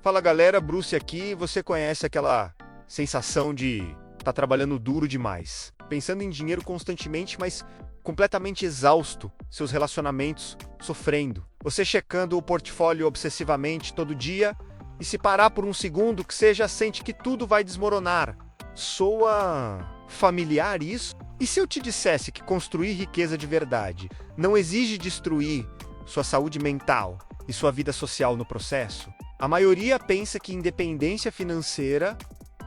Fala galera, Bruce aqui. Você conhece aquela sensação de estar trabalhando duro demais, pensando em dinheiro constantemente, mas completamente exausto, seus relacionamentos sofrendo, você checando o portfólio obsessivamente todo dia e se parar por um segundo que seja, sente que tudo vai desmoronar. Soa familiar isso? E se eu te dissesse que construir riqueza de verdade não exige destruir sua saúde mental e sua vida social no processo? A maioria pensa que independência financeira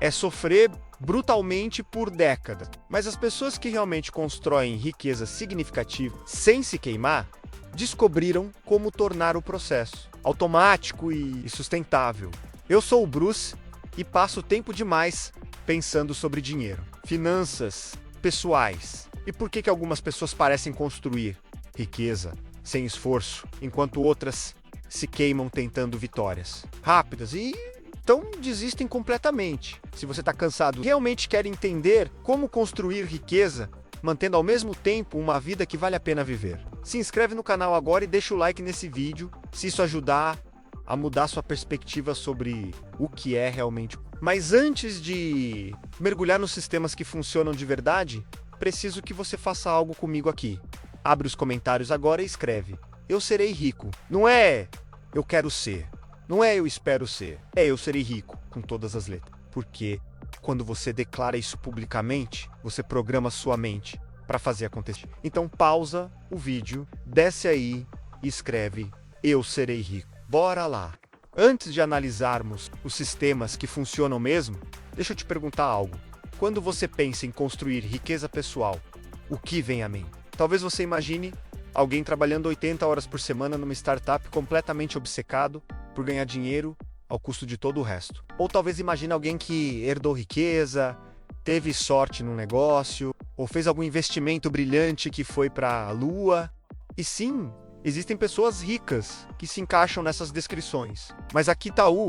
é sofrer brutalmente por décadas. Mas as pessoas que realmente constroem riqueza significativa sem se queimar, descobriram como tornar o processo automático e sustentável. Eu sou o Bruce e passo tempo demais pensando sobre dinheiro, finanças pessoais. E por que algumas pessoas parecem construir riqueza sem esforço, enquanto outras se queimam tentando vitórias rápidas e então desistem completamente. Se você está cansado e realmente quer entender como construir riqueza, mantendo ao mesmo tempo uma vida que vale a pena viver, se inscreve no canal agora e deixa o like nesse vídeo, se isso ajudar a mudar sua perspectiva sobre o que é realmente. Mas antes de mergulhar nos sistemas que funcionam de verdade, preciso que você faça algo comigo aqui. Abre os comentários agora e escreve: eu serei rico. Não é eu quero ser. Não é eu espero ser. É eu serei rico, com todas as letras. Porque quando você declara isso publicamente, você programa sua mente para fazer acontecer. Então pausa o vídeo, desce aí e escreve: eu serei rico. Bora lá! Antes de analisarmos os sistemas que funcionam mesmo, deixa eu te perguntar algo. Quando você pensa em construir riqueza pessoal, o que vem à mente? Talvez você imagine alguém trabalhando 80 horas por semana numa startup completamente obcecado por ganhar dinheiro ao custo de todo o resto. Ou talvez imagine alguém que herdou riqueza, teve sorte num negócio, ou fez algum investimento brilhante que foi para a lua. E sim, existem pessoas ricas que se encaixam nessas descrições. Mas aqui está o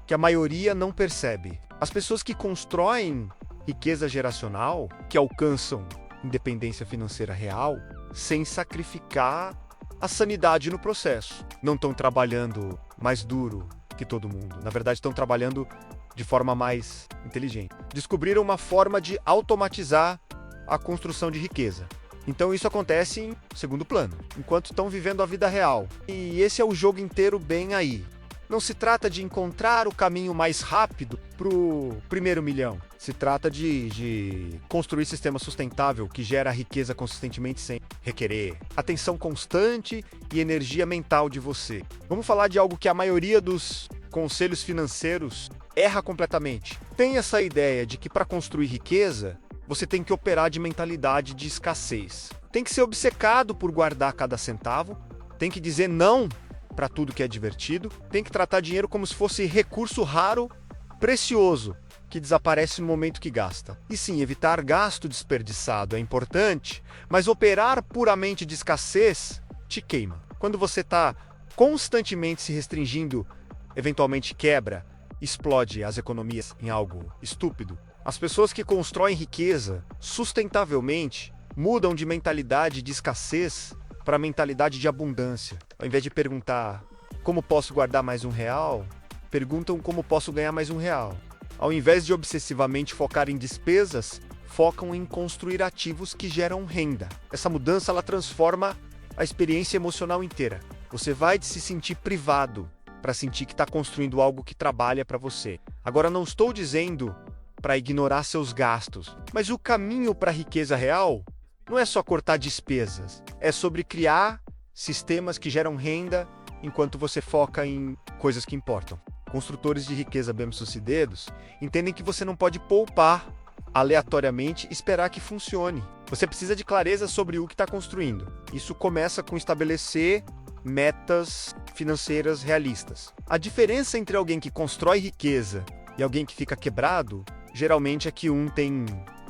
que a maioria não percebe. As pessoas que constroem riqueza geracional, que alcançam independência financeira real, sem sacrificar a sanidade no processo. Não estão trabalhando mais duro que todo mundo. Na verdade, estão trabalhando de forma mais inteligente. Descobriram uma forma de automatizar a construção de riqueza. Então isso acontece em segundo plano, enquanto estão vivendo a vida real. E esse é o jogo inteiro bem aí. Não se trata de encontrar o caminho mais rápido para o primeiro milhão. Se trata de construir sistema sustentável que gera riqueza consistentemente sem requerer atenção constante e energia mental de você. Vamos falar de algo que a maioria dos conselhos financeiros erra completamente. Tem essa ideia de que para construir riqueza, você tem que operar de mentalidade de escassez. Tem que ser obcecado por guardar cada centavo, tem que dizer não para tudo que é divertido, tem que tratar dinheiro como se fosse recurso raro, precioso, que desaparece no momento que gasta. E sim, evitar gasto desperdiçado é importante, mas operar puramente de escassez te queima. Quando você está constantemente se restringindo, eventualmente quebra, explode as economias em algo estúpido. As pessoas que constroem riqueza sustentavelmente mudam de mentalidade de escassez para a mentalidade de abundância. Ao invés de perguntar como posso guardar mais R$1, perguntam como posso ganhar mais R$1. Ao invés de obsessivamente focar em despesas, focam em construir ativos que geram renda. Essa mudança ela transforma a experiência emocional inteira. Você vai se sentir privado para sentir que está construindo algo que trabalha para você. Agora, não estou dizendo para ignorar seus gastos, mas o caminho para a riqueza real não é só cortar despesas, é sobre criar sistemas que geram renda enquanto você foca em coisas que importam. Construtores de riqueza bem-sucedidos entendem que você não pode poupar aleatoriamente e esperar que funcione. Você precisa de clareza sobre o que está construindo. Isso começa com estabelecer metas financeiras realistas. A diferença entre alguém que constrói riqueza e alguém que fica quebrado, geralmente é que um tem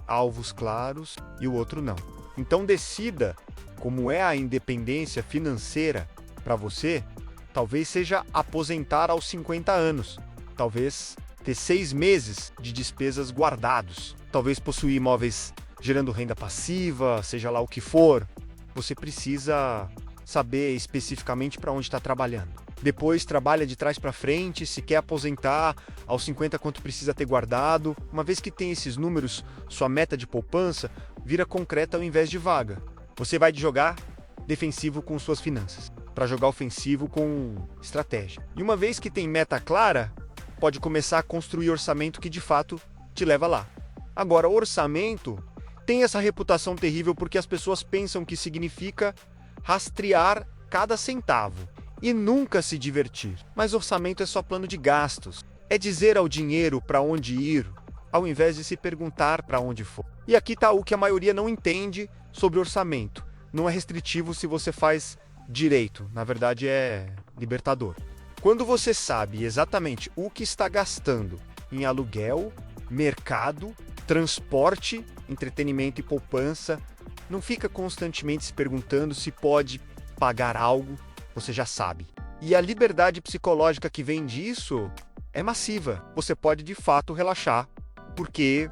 alvos claros e o outro não. Então decida como é a independência financeira para você. Talvez seja aposentar aos 50 anos. Talvez ter 6 meses de despesas guardados. Talvez possuir imóveis gerando renda passiva, seja lá o que for. Você precisa saber especificamente para onde está trabalhando. depois trabalha de trás para frente, se quer aposentar, aos 50 quanto precisa ter guardado. Uma vez que tem esses números, sua meta de poupança vira concreta ao invés de vaga. Você vai jogar defensivo com suas finanças, para jogar ofensivo com estratégia. E uma vez que tem meta clara, pode começar a construir orçamento que de fato te leva lá. Agora, orçamento tem essa reputação terrível porque as pessoas pensam que significa rastrear cada centavo e nunca se divertir. Mas orçamento é só plano de gastos. É dizer ao dinheiro para onde ir, ao invés de se perguntar para onde for. E aqui está o que a maioria não entende sobre orçamento. Não é restritivo se você faz direito. Na verdade, é libertador. Quando você sabe exatamente o que está gastando em aluguel, mercado, transporte, entretenimento e poupança, não fica constantemente se perguntando se pode pagar algo, você já sabe. E a liberdade psicológica que vem disso é massiva. Você pode de fato relaxar, porque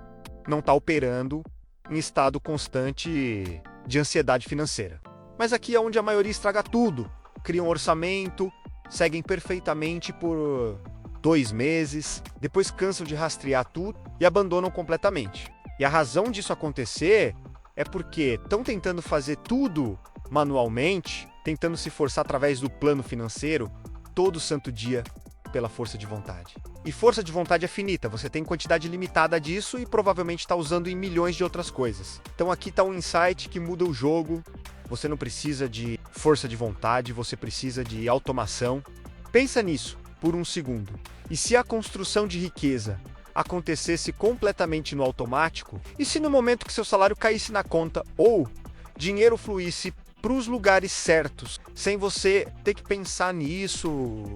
não está operando em estado constante de ansiedade financeira. Mas aqui é onde a maioria estraga tudo. Criam um orçamento, seguem perfeitamente por 2 meses, depois cansam de rastrear tudo e abandonam completamente. E a razão disso acontecer é porque estão tentando fazer tudo manualmente, tentando se forçar através do plano financeiro todo santo dia pela força de vontade. E força de vontade é finita, você tem quantidade limitada disso e provavelmente está usando em milhões de outras coisas. Então aqui está um insight que muda o jogo. Você não precisa de força de vontade, você precisa de automação. Pensa nisso por um segundo. E se a construção de riqueza acontecesse completamente no automático? E se no momento que seu salário caísse na conta ou dinheiro fluísse para os lugares certos, sem você ter que pensar nisso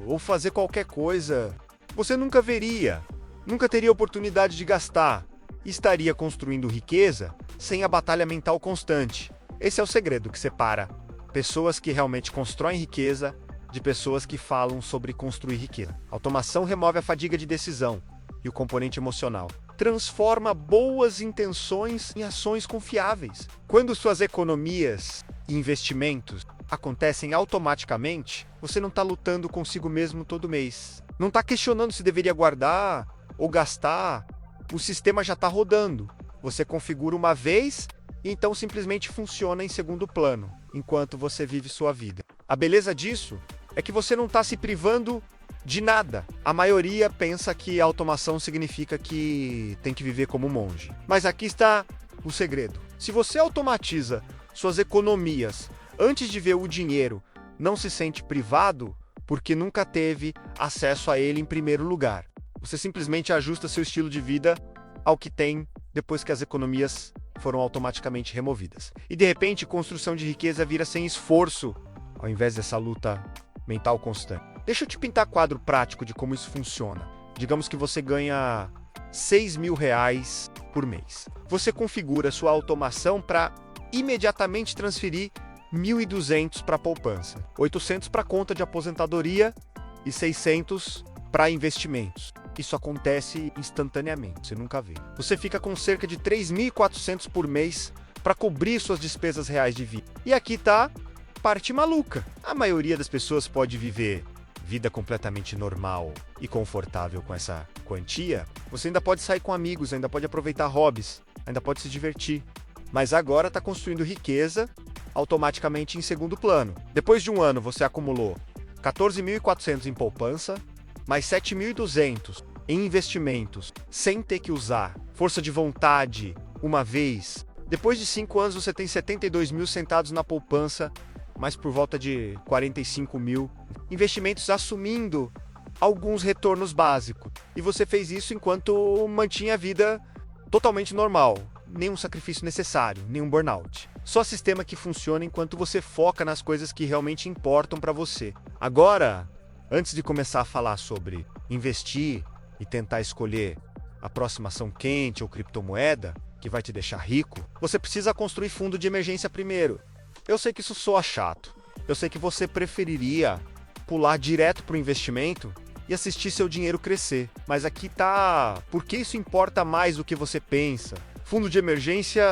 ou fazer qualquer coisa, você nunca veria, nunca teria oportunidade de gastar e estaria construindo riqueza sem a batalha mental constante. Esse é o segredo que separa pessoas que realmente constroem riqueza de pessoas que falam sobre construir riqueza. Automação remove a fadiga de decisão e o componente emocional. Transforma boas intenções em ações confiáveis. Quando suas economias e investimentos acontecem automaticamente, você não está lutando consigo mesmo todo mês. Não está questionando se deveria guardar ou gastar. O sistema já está rodando. Você configura uma vez e então simplesmente funciona em segundo plano, enquanto você vive sua vida. A beleza disso é que você não está se privando de nada. A maioria pensa que automação significa que tem que viver como monge. Mas aqui está o segredo. Se você automatiza suas economias antes de ver o dinheiro, não se sente privado porque nunca teve acesso a ele em primeiro lugar. Você simplesmente ajusta seu estilo de vida ao que tem depois que as economias foram automaticamente removidas. E de repente, construção de riqueza vira sem esforço, ao invés dessa luta mental constante. Deixa eu te pintar quadro prático de como isso funciona. Digamos que você ganha R$6.000 por mês. Você configura sua automação para imediatamente transferir 1.200 para a poupança, 800 para a conta de aposentadoria e 600 para investimentos. Isso acontece instantaneamente, você nunca vê. Você fica com cerca de 3.400 por mês para cobrir suas despesas reais de vida. E aqui está parte maluca. A maioria das pessoas pode viver vida completamente normal e confortável com essa quantia. Você ainda pode sair com amigos, ainda pode aproveitar hobbies, ainda pode se divertir. Mas agora está construindo riqueza automaticamente em segundo plano. Depois de um ano, você acumulou 14.400 em poupança, mais 7.200 em investimentos, sem ter que usar força de vontade uma vez. Depois de 5 anos, você tem 72.000 sentados na poupança, mais por volta de 45.000 investimentos, assumindo alguns retornos básicos. E você fez isso enquanto mantinha a vida totalmente normal. Nenhum sacrifício necessário, nenhum burnout. Só sistema que funciona enquanto você foca nas coisas que realmente importam para você. Agora, antes de começar a falar sobre investir e tentar escolher a próxima ação quente ou criptomoeda que vai te deixar rico, você precisa construir fundo de emergência primeiro. Eu sei que isso soa chato. Eu sei que você preferiria pular direto para o investimento e assistir seu dinheiro crescer. Mas aqui tá por que isso importa mais do que você pensa. Fundo de emergência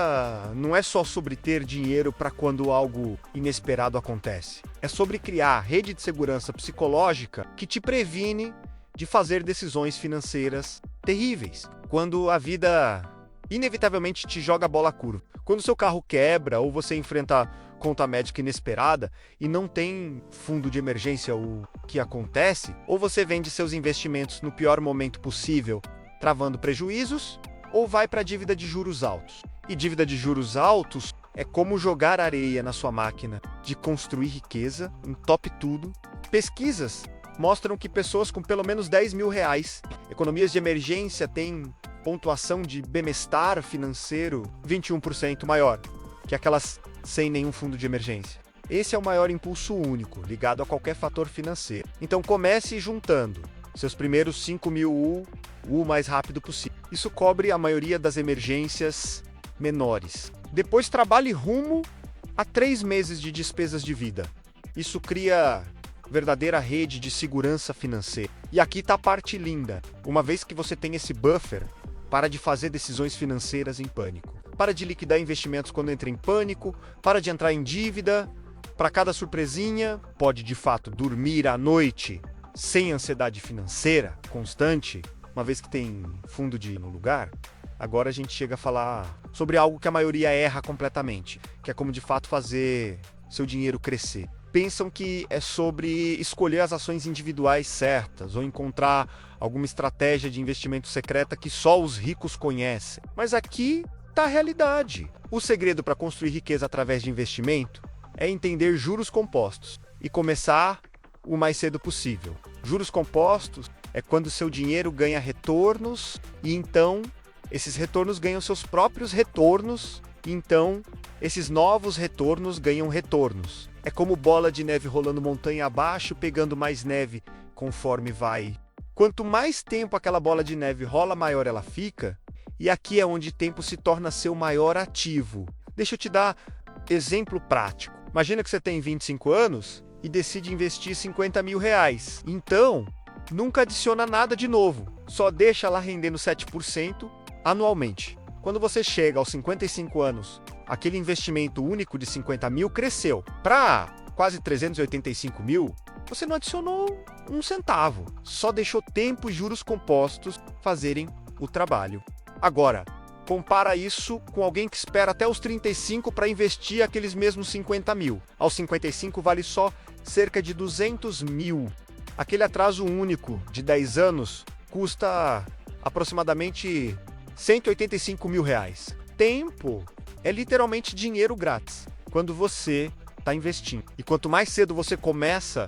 não é só sobre ter dinheiro para quando algo inesperado acontece. É sobre criar rede de segurança psicológica que te previne de fazer decisões financeiras terríveis. Quando a vida inevitavelmente te joga a bola curva. Quando seu carro quebra ou você enfrenta conta médica inesperada e não tem fundo de emergência, o que acontece? Ou você vende seus investimentos no pior momento possível, travando prejuízos, ou vai para dívida de juros altos. E dívida de juros altos é como jogar areia na sua máquina de construir riqueza, entope tudo. Pesquisas mostram que pessoas com pelo menos 10 mil reais, economias de emergência têm pontuação de bem-estar financeiro 21% maior que aquelas sem nenhum fundo de emergência. Esse é o maior impulso único, ligado a qualquer fator financeiro. Então comece juntando seus primeiros 5 mil o mais rápido possível. Isso cobre a maioria das emergências menores. Depois trabalhe rumo a 3 meses de despesas de vida. Isso cria verdadeira rede de segurança financeira. E aqui está a parte linda. Uma vez que você tem esse buffer, para de fazer decisões financeiras em pânico. Para de liquidar investimentos quando entra em pânico, para de entrar em dívida. Para cada surpresinha, pode de fato dormir à noite sem ansiedade financeira constante, uma vez que tem fundo no lugar. Agora a gente chega a falar sobre algo que a maioria erra completamente, que é como de fato fazer seu dinheiro crescer. Pensam que é sobre escolher as ações individuais certas ou encontrar alguma estratégia de investimento secreta que só os ricos conhecem. Mas aqui está a realidade. O segredo para construir riqueza através de investimento é entender juros compostos e começar o mais cedo possível. Juros compostos é quando seu dinheiro ganha retornos e então esses retornos ganham seus próprios retornos e então esses novos retornos ganham retornos. É como bola de neve rolando montanha abaixo, pegando mais neve conforme vai. Quanto mais tempo aquela bola de neve rola, maior ela fica. E aqui é onde o tempo se torna seu maior ativo. Deixa eu te dar exemplo prático. Imagina que você tem 25 anos e decide investir 50 mil reais. Então, nunca adiciona nada de novo. Só deixa lá rendendo 7% anualmente. Quando você chega aos 55 anos, aquele investimento único de 50 mil cresceu para quase 385 mil, você não adicionou um centavo. Só deixou tempo e juros compostos fazerem o trabalho. Agora, compara isso com alguém que espera até os 35 para investir aqueles mesmos 50 mil. Aos 55 vale só cerca de 200 mil. Aquele atraso único de 10 anos custa aproximadamente 185 mil reais. Tempo é literalmente dinheiro grátis quando você está investindo. E quanto mais cedo você começa,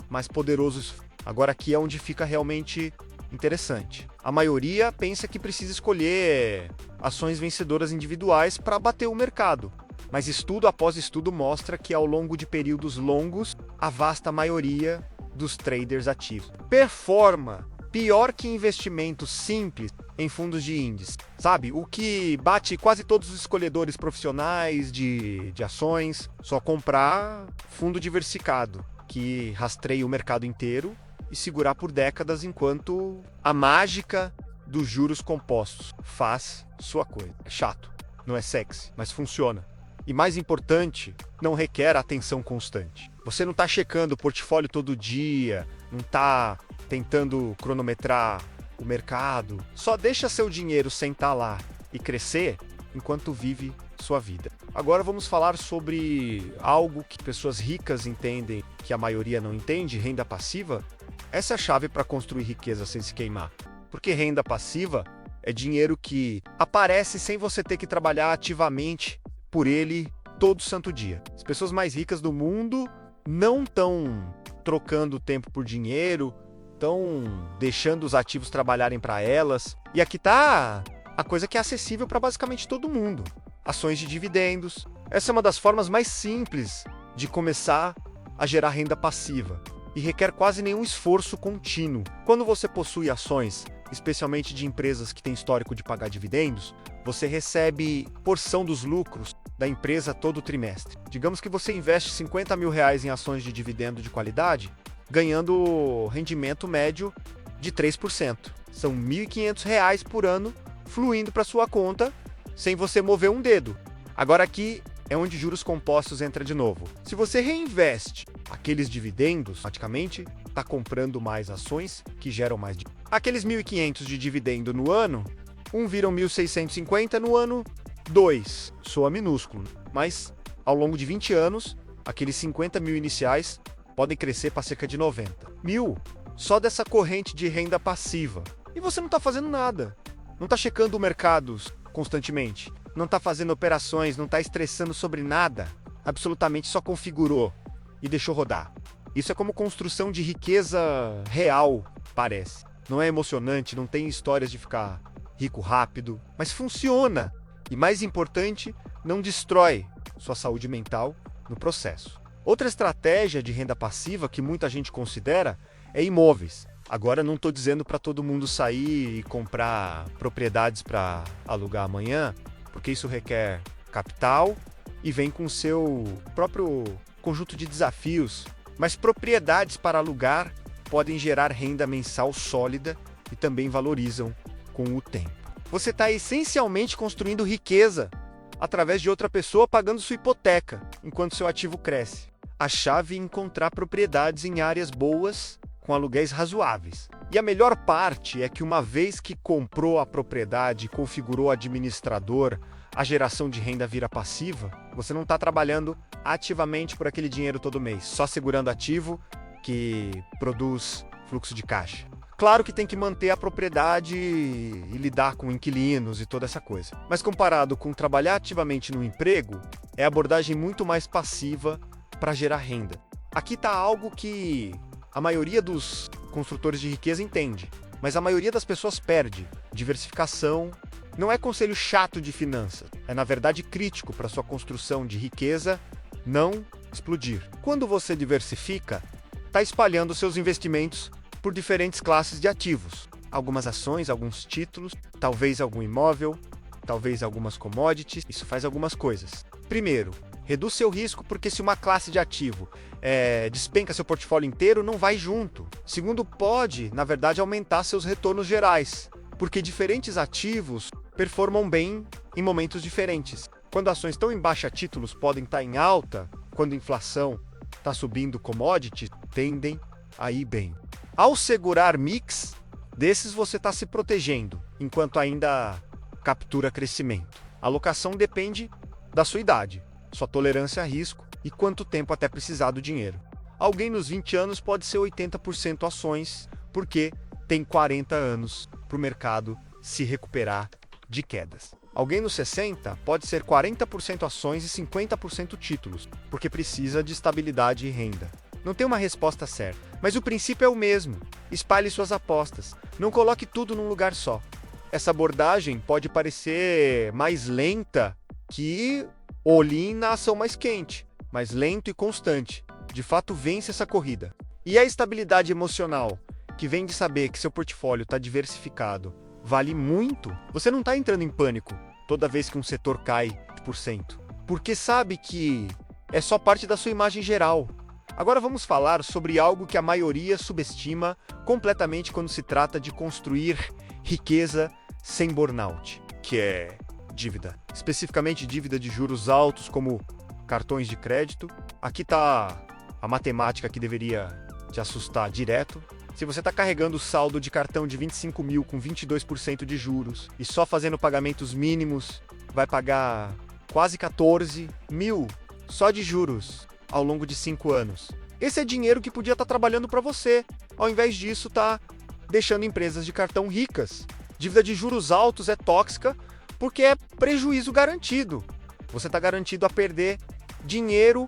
mais poderoso isso. Agora aqui é onde fica realmente interessante. A maioria pensa que precisa escolher ações vencedoras individuais para bater o mercado. Mas estudo após estudo mostra que ao longo de períodos longos, a vasta maioria dos traders ativos performa pior que investimentos simples em fundos de índice. Sabe, o que bate quase todos os escolhedores profissionais de ações, só comprar fundo diversificado, que rastreia o mercado inteiro e segurar por décadas enquanto a mágica dos juros compostos faz sua coisa. É chato, não é sexy, mas funciona. E mais importante, não requer atenção constante. Você não está checando o portfólio todo dia, não está tentando cronometrar o mercado. Só deixa seu dinheiro sentar lá e crescer enquanto vive sua vida. Agora vamos falar sobre algo que pessoas ricas entendem que a maioria não entende, renda passiva. Essa é a chave para construir riqueza sem se queimar. Porque renda passiva é dinheiro que aparece sem você ter que trabalhar ativamente por ele todo santo dia. As pessoas mais ricas do mundo não estão trocando tempo por dinheiro, estão deixando os ativos trabalharem para elas. E aqui está a coisa que é acessível para basicamente todo mundo. Ações de dividendos. Essa é uma das formas mais simples de começar a gerar renda passiva e requer quase nenhum esforço contínuo. Quando você possui ações, especialmente de empresas que têm histórico de pagar dividendos, você recebe porção dos lucros da empresa todo trimestre. Digamos que você investe 50 mil reais em ações de dividendo de qualidade, ganhando rendimento médio de 3%. São R$ 1.500 por ano fluindo para sua conta sem você mover um dedo. Agora aqui é onde juros compostos entra de novo. Se você reinveste aqueles dividendos, praticamente está comprando mais ações que geram mais dividendos. Aqueles 1.500 de dividendo no ano, viram 1.650 no ano 2. Soa minúsculo, mas ao longo de 20 anos, aqueles 50 mil iniciais podem crescer para cerca de 90 mil só dessa corrente de renda passiva. E você não está fazendo nada. Não está checando o mercado constantemente. Não está fazendo operações, não está estressando sobre nada. Absolutamente só configurou e deixou rodar. Isso é como construção de riqueza real, parece. Não é emocionante, não tem histórias de ficar rico rápido, mas funciona. E mais importante, não destrói sua saúde mental no processo. Outra estratégia de renda passiva que muita gente considera é imóveis. Agora não estou dizendo para todo mundo sair e comprar propriedades para alugar amanhã, porque isso requer capital e vem com o seu próprio conjunto de desafios. Mas propriedades para alugar podem gerar renda mensal sólida e também valorizam com o tempo. Você está essencialmente construindo riqueza através de outra pessoa pagando sua hipoteca, enquanto seu ativo cresce. A chave é encontrar propriedades em áreas boas, com aluguéis razoáveis. E a melhor parte é que uma vez que comprou a propriedade, configurou o administrador, a geração de renda vira passiva, você não está trabalhando ativamente por aquele dinheiro todo mês, só segurando ativo que produz fluxo de caixa. Claro que tem que manter a propriedade e lidar com inquilinos e toda essa coisa. Mas comparado com trabalhar ativamente no emprego, é abordagem muito mais passiva para gerar renda. Aqui está algo que a maioria dos construtores de riqueza entende, mas a maioria das pessoas perde. Diversificação não é conselho chato de finanças, é na verdade crítico para sua construção de riqueza não explodir. Quando você diversifica, está espalhando seus investimentos por diferentes classes de ativos. Algumas ações, alguns títulos, talvez algum imóvel, talvez algumas commodities. Isso faz algumas coisas. Primeiro, reduz seu risco, porque se uma classe de ativo despenca seu portfólio inteiro, não vai junto. Segundo, pode, na verdade, aumentar seus retornos gerais, porque diferentes ativos performam bem em momentos diferentes. Quando ações estão em baixa, títulos podem estar em alta. Quando a inflação está subindo, commodities tendem a ir bem. Ao segurar mix desses, você está se protegendo, enquanto ainda captura crescimento. A alocação depende da sua idade, sua tolerância a risco e quanto tempo até precisar do dinheiro. Alguém nos 20 anos pode ser 80% ações, porque tem 40 anos para o mercado se recuperar de quedas. Alguém nos 60 pode ser 40% ações e 50% títulos, porque precisa de estabilidade e renda. Não tem uma resposta certa, mas o princípio é o mesmo. Espalhe suas apostas, não coloque tudo num lugar só. Essa abordagem pode parecer mais lenta que all-in na ação mais quente, mas lento e constante. De fato, vence essa corrida. E a estabilidade emocional, que vem de saber que seu portfólio está diversificado, vale muito. Você não está entrando em pânico toda vez que um setor cai 1%, porque sabe que é só parte da sua imagem geral. Agora vamos falar sobre algo que a maioria subestima completamente quando se trata de construir riqueza sem burnout, que é dívida. Especificamente dívida de juros altos, como cartões de crédito. Aqui está a matemática que deveria te assustar direto. Se você está carregando o saldo de cartão de 25 mil com 22% de juros e só fazendo pagamentos mínimos, vai pagar quase 14 mil só de juros ao longo de 5 anos. Esse é dinheiro que podia estar trabalhando para você. Ao invés disso, está deixando empresas de cartão ricas. Dívida de juros altos é tóxica porque é prejuízo garantido. Você está garantido a perder dinheiro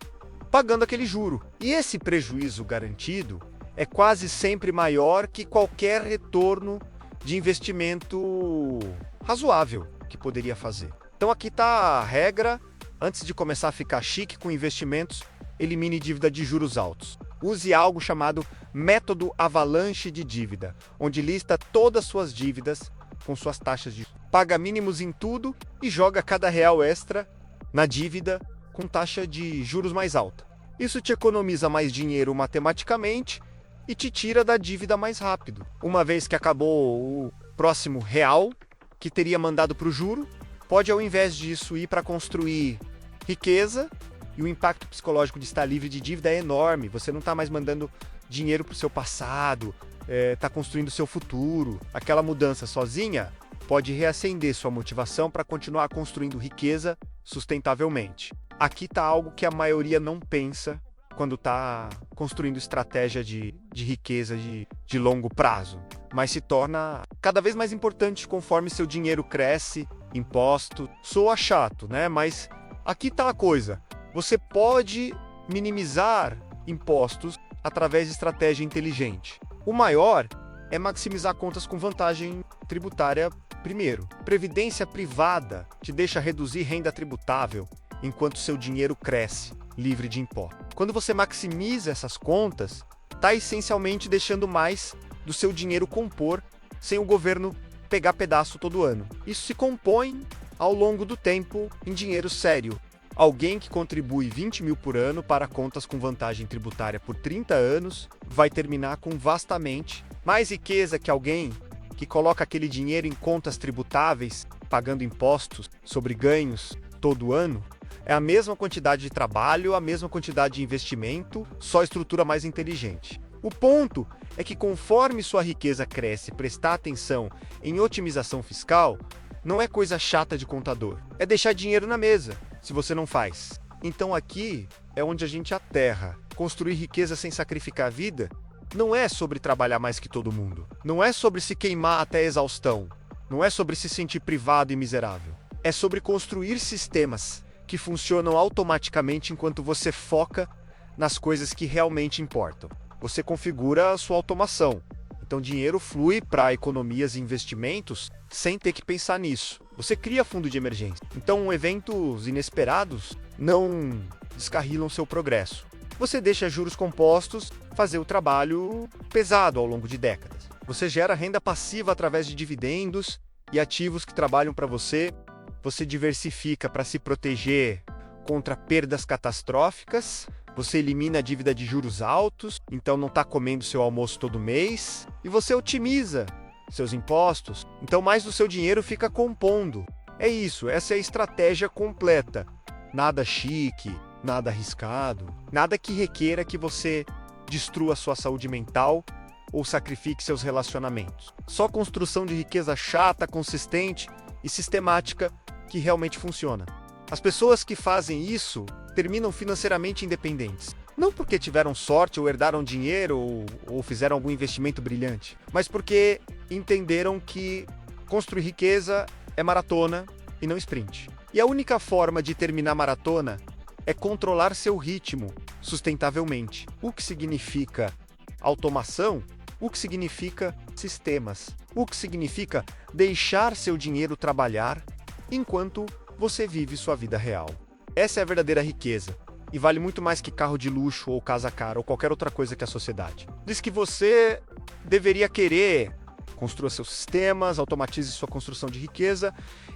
pagando aquele juro. E esse prejuízo garantido é quase sempre maior que qualquer retorno de investimento razoável que poderia fazer. Então aqui está a regra. Antes de começar a ficar chique com investimentos, elimine dívida de juros altos. Use algo chamado método avalanche de dívida, onde lista todas suas dívidas com suas taxas de juros. Paga mínimos em tudo e joga cada real extra na dívida com taxa de juros mais alta. Isso te economiza mais dinheiro matematicamente e te tira da dívida mais rápido. Uma vez que acabou o próximo real que teria mandado para o juro, pode, ao invés disso, ir para construir riqueza, e o impacto psicológico de estar livre de dívida é enorme. Você não está mais mandando dinheiro para o seu passado, está construindo o seu futuro. Aquela mudança sozinha pode reacender sua motivação para continuar construindo riqueza sustentavelmente. Aqui está algo que a maioria não pensa quando está construindo estratégia de riqueza de longo prazo, mas se torna cada vez mais importante conforme seu dinheiro cresce, imposto. Soa chato, né? Mas aqui está a coisa. Você pode minimizar impostos através de estratégia inteligente. O maior é maximizar contas com vantagem tributária primeiro. Previdência privada te deixa reduzir renda tributável enquanto seu dinheiro cresce, livre de impostos. Quando você maximiza essas contas, está essencialmente deixando mais do seu dinheiro compor sem o governo pegar pedaço todo ano. Isso se compõe ao longo do tempo em dinheiro sério. Alguém que contribui 20 mil por ano para contas com vantagem tributária por 30 anos vai terminar com vastamente mais riqueza que alguém que coloca aquele dinheiro em contas tributáveis, pagando impostos sobre ganhos todo ano. É a mesma quantidade de trabalho, a mesma quantidade de investimento, só estrutura mais inteligente. O ponto é que conforme sua riqueza cresce, prestar atenção em otimização fiscal não é coisa chata de contador. É deixar dinheiro na mesa, se você não faz. Então aqui é onde a gente aterra. Construir riqueza sem sacrificar a vida não é sobre trabalhar mais que todo mundo. Não é sobre se queimar até a exaustão. Não é sobre se sentir privado e miserável. É sobre construir sistemas que funcionam automaticamente enquanto você foca nas coisas que realmente importam. Você configura a sua automação. Então dinheiro flui para economias e investimentos sem ter que pensar nisso. Você cria fundo de emergência. Então eventos inesperados não descarrilam seu progresso. Você deixa juros compostos fazer o trabalho pesado ao longo de décadas. Você gera renda passiva através de dividendos e ativos que trabalham para você. Você diversifica para se proteger contra perdas catastróficas. Você elimina a dívida de juros altos, então não está comendo seu almoço todo mês. E você otimiza seus impostos, então mais do seu dinheiro fica compondo. É isso, essa é a estratégia completa. Nada chique, nada arriscado, nada que requeira que você destrua sua saúde mental ou sacrifique seus relacionamentos. Só construção de riqueza chata, consistente e sistemática que realmente funciona. As pessoas que fazem isso terminam financeiramente independentes. Não porque tiveram sorte ou herdaram dinheiro ou fizeram algum investimento brilhante, mas porque entenderam que construir riqueza é maratona e não sprint. E a única forma de terminar maratona é controlar seu ritmo sustentavelmente. O que significa automação? O que significa sistemas? O que significa deixar seu dinheiro trabalhar enquanto você vive sua vida real. Essa é a verdadeira riqueza. E vale muito mais que carro de luxo ou casa cara ou qualquer outra coisa que a sociedade. Diz que você deveria querer construa seus sistemas, automatize sua construção de riqueza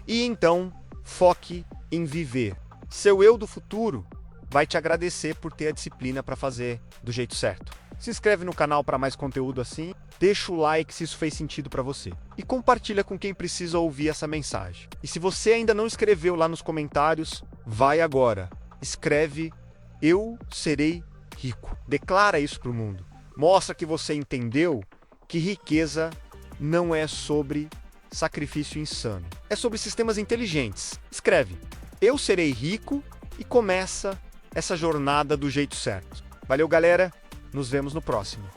e então foque em viver. Seu eu do futuro vai te agradecer por ter a disciplina para fazer do jeito certo. Se inscreve no canal para mais conteúdo assim, deixa o like se isso fez sentido para você e compartilha com quem precisa ouvir essa mensagem. E se você ainda não escreveu lá nos comentários, vai agora. Escreve "Eu serei rico". Declara isso para o mundo. Mostra que você entendeu que riqueza não é sobre sacrifício insano. É sobre sistemas inteligentes. Escreve "Eu serei rico" e começa essa jornada do jeito certo. Valeu, galera. Nos vemos no próximo.